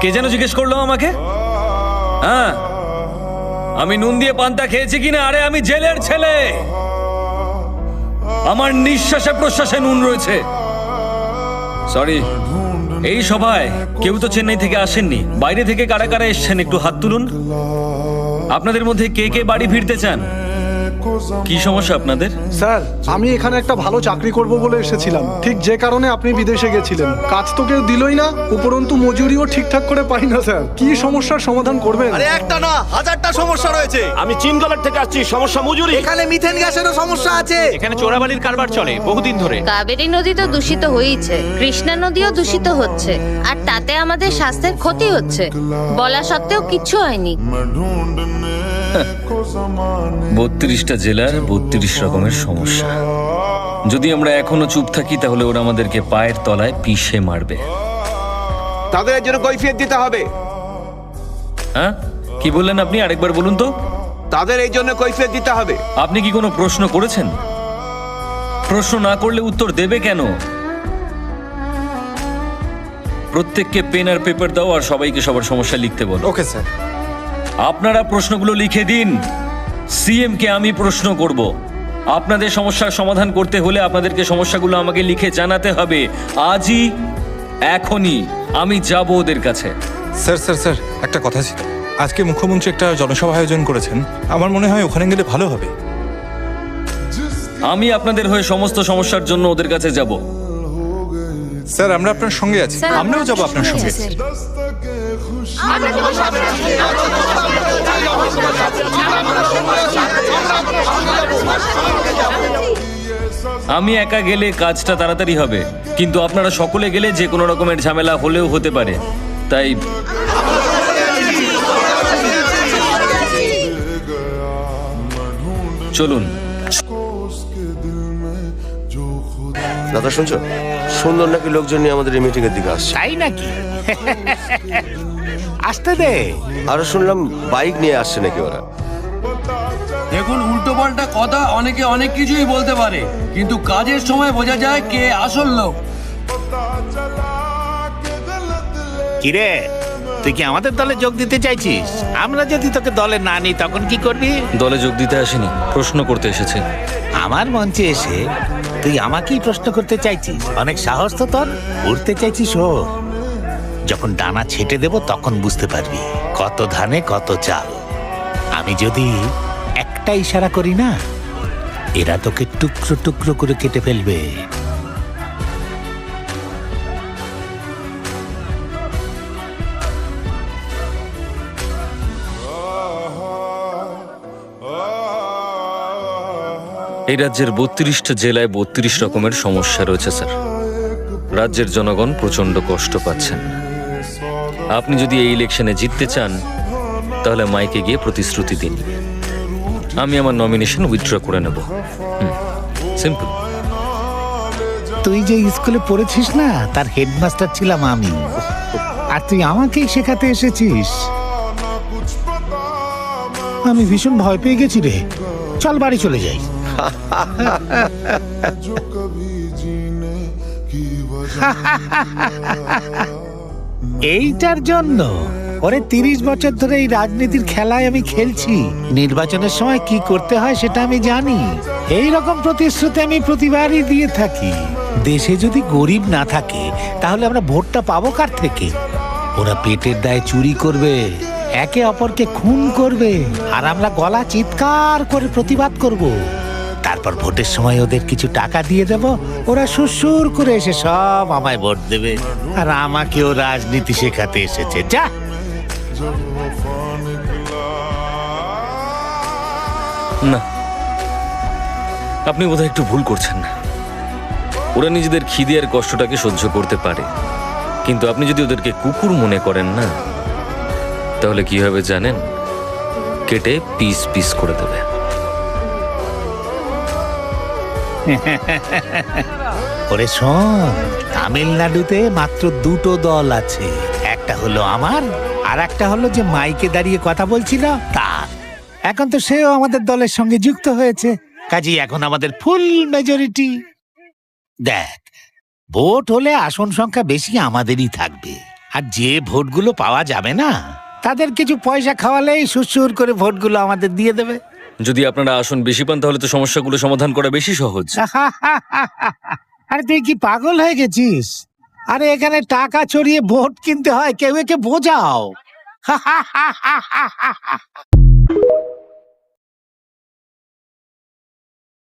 কে যেন জিজ্ঞেস করলো আমাকে? হ্যাঁ, আমি নুন দিয়ে পান্তা খেয়েছি কিনা? আরে আমি জেলের ছেলে, আমার নিঃশ্বাসে প্রশ্বাসে নুন রয়েছে। সরি, এই সভায় কেউ তো চেন্নাই থেকে আসেননি, বাইরে থেকে কারা কারা এসছেন একটু হাত তুলুন। আপনাদের মধ্যে কে কে বাড়ি ফিরতে চান? কি সমস্যা আপনাদের? স্যার, আমি এখানে একটা ভালো চাকরি করব বলে এসেছিলাম, ঠিক যে কারণে আপনি বিদেশে গেছিলেন। কাজ তো কেউ দিলই না, উপরন্তু মজুরিও ঠিকঠাক করে পাই না স্যার। কি সমস্যার সমাধান করবেন? আরে একটা না, হাজারটা সমস্যা রয়েছে। আমি চিনগলার থেকে আসছি, সমস্যা মজুরি। এখানে মিথেন গ্যাসেরও সমস্যা আছে। এখানে চোরাবালির কারবার চলে বহুদিন ধরে। কাবেরী নদী তো দূষিত হয়েছে, কৃষ্ণা নদীও দূষিত হচ্ছে, আর তাতে আমাদের স্বাস্থ্যের ক্ষতি হচ্ছে। বলা সত্ত্বেও কিচ্ছু হয়নি। 32টা জেলার 32 রকমের সমস্যা। যদি আমরা এখনো চুপ থাকি তাহলে ওরা আমাদেরকে পায়ের তলায় পিষে মারবে। তাদের এর জন্য কৈফিয়ত দিতে হবে। হ্যাঁ, কি বললেন আপনি? আরেকবার বলুন তো। তাদের এই জন্য কৈফিয়ত দিতে হবে। আপনি কি কোনো প্রশ্ন করেছেন? প্রশ্ন না করলে উত্তর দেবে কেন? প্রত্যেককে পেন আর পেপার দাও আর সবাইকে সবার সমস্যা লিখতে বলো। Okay sir. আপনারা প্রশ্নগুলো লিখে দিন। সিএম কে আমি প্রশ্ন করব। আপনাদের সমস্যার সমাধান করতে হলে আপনাদেরকে সমস্যাগুলো আমাকে লিখে জানাতে হবে। আজই, এখনই আমি যাব ওদের কাছে। স্যার স্যার স্যার, একটা কথা ছিল। আজকে মুখ্যমন্ত্রী একটা জনসভা আয়োজন করেছেন, আমার মনে হয় ওখানে গেলে ভালো হবে। আমি আপনাদের হয়ে সমস্ত সমস্যার জন্য ওদের কাছে যাব। স্যার, আমরা আপনার সঙ্গে আছি, স্যার, আমরাও যাবো আপনার সঙ্গে। আমি একা গেলে কাজটা তাড়াতাড়ি হবে, কিন্তু আপনারা সকলে গেলে যে কোনো রকমের ঝামেলা হলেও হতে পারে। তাই চলুন। দাদা শুনছো, সুন্দর নাকি লোকজন নিয়ে আমাদের এই মিটিং এর দিকে আসছে। তাই নাকি? আসতে দে। আরো শুনলাম বাইক নিয়ে আসছে নাকি ওরা। দেখুন, উল্টো পাল্টা কথা অনেকে অনেক কিছুই বলতে পারে, কিন্তু কাজের সময় বোঝা যায় কে আসল লোক। কিরে, তুই কি আমাদের দলে যোগ দিতে চাইছিস? আমরা যদি তোকে দলে না নিই তখন কি করবি? দলে যোগ দিতে আসেনি, প্রশ্ন করতে এসেছে। আমার মঞ্চে এসে তুই আমাকেই প্রশ্ন করতে চাইছিস? অনেক সাহস তো তোর। উড়তে চাইছিস ও? যখন ডানা ছেটে দেব তখন বুঝতে পারবি কত ধানে কত চাল। আমি যদি একটা ইশারা করি না, এরা তোকে টুকরো টুকরো করে কেটে ফেলবে। এই রাজ্যের 32টা জেলায় 32 রকমের সমস্যা রয়েছে স্যার। রাজ্যের জনগণ প্রচন্ড কষ্ট পাচ্ছেন। আপনি যদি এই ইলেকশনে জিততে চান তাহলে মাইকে গিয়ে প্রতিশ্রুতি দিন, আমি আমার নমিনেশন উইথড্র করে নেব। সিম্পল। তুই যে স্কুলে পড়েছিস না, তার হেডমাস্টার ছিলাম আমি, আর তুই আমাকেই শেখাতে এসেছিস। আমি ভীষণ ভয় পেয়ে গেছি রে। চল বাড়ি চলে যাই। এইটার জন্য ওরে 30 বছর ধরে এই রাজনীতির খেলায় আমি খেলছি। নির্বাচনের সময় কি করতে হয় সেটা আমি জানি। এই রকম প্রতিশ্রুতি আমি প্রতিবারই দিয়ে থাকি। দেশে যদি গরিব না থাকে তাহলে আমরা ভোটটা পাবো কার থেকে? ওরা পেটের দায়ে চুরি করবে, একে অপরকে খুন করবে, আর আমরা গলা চিৎকার করে প্রতিবাদ করব। তারপর ভোটের সময় ওদের কিছু টাকা দিয়ে দেব, ওরা সুরসুর করে এসে সব আমায় ভোট দেবে, আর আমাকেও রাজনীতি শেখাতে এসেছে। যা। না, আপনি বোধহয় একটু ভুল করছেন না। ওরা নিজেদের খিদে আর কষ্টটাকে সহ্য করতে পারে, কিন্তু আপনি যদি ওদেরকে কুকুর মনে করেন না, তাহলে কি হবে জানেন? কেটে পিস পিস করে দেবে। ওরে শোন, তামিলনাড়ুতে মাত্র 2টো দল আছে। একটা হলো আমার, আর একটা হলো যে মাইকে দাঁড়িয়ে কথা বলছিল তার। এখন তো সেও আমাদের দলের সঙ্গে যুক্ত হয়েছে, কাজেই এখন আমাদের ফুল মেজরিটি। দেখ, ভোট হলে আসন সংখ্যা বেশি আমাদেরই থাকবে, আর যে ভোটগুলো পাওয়া যাবে না তাদের কিছু পয়সা খাওয়ালেই সুসুর করে ভোটগুলো আমাদের দিয়ে দেবে। যদি আপনারা আসন বেশি পান তাহলে তো সমস্যাগুলো সমাধান করা বেশি সহজ। আরে তুই কি পাগল হয়ে গেছিস? আরে এখানে টাকা চড়িয়ে ভোট কিনতে হয়, কেউ একে বোঝাও।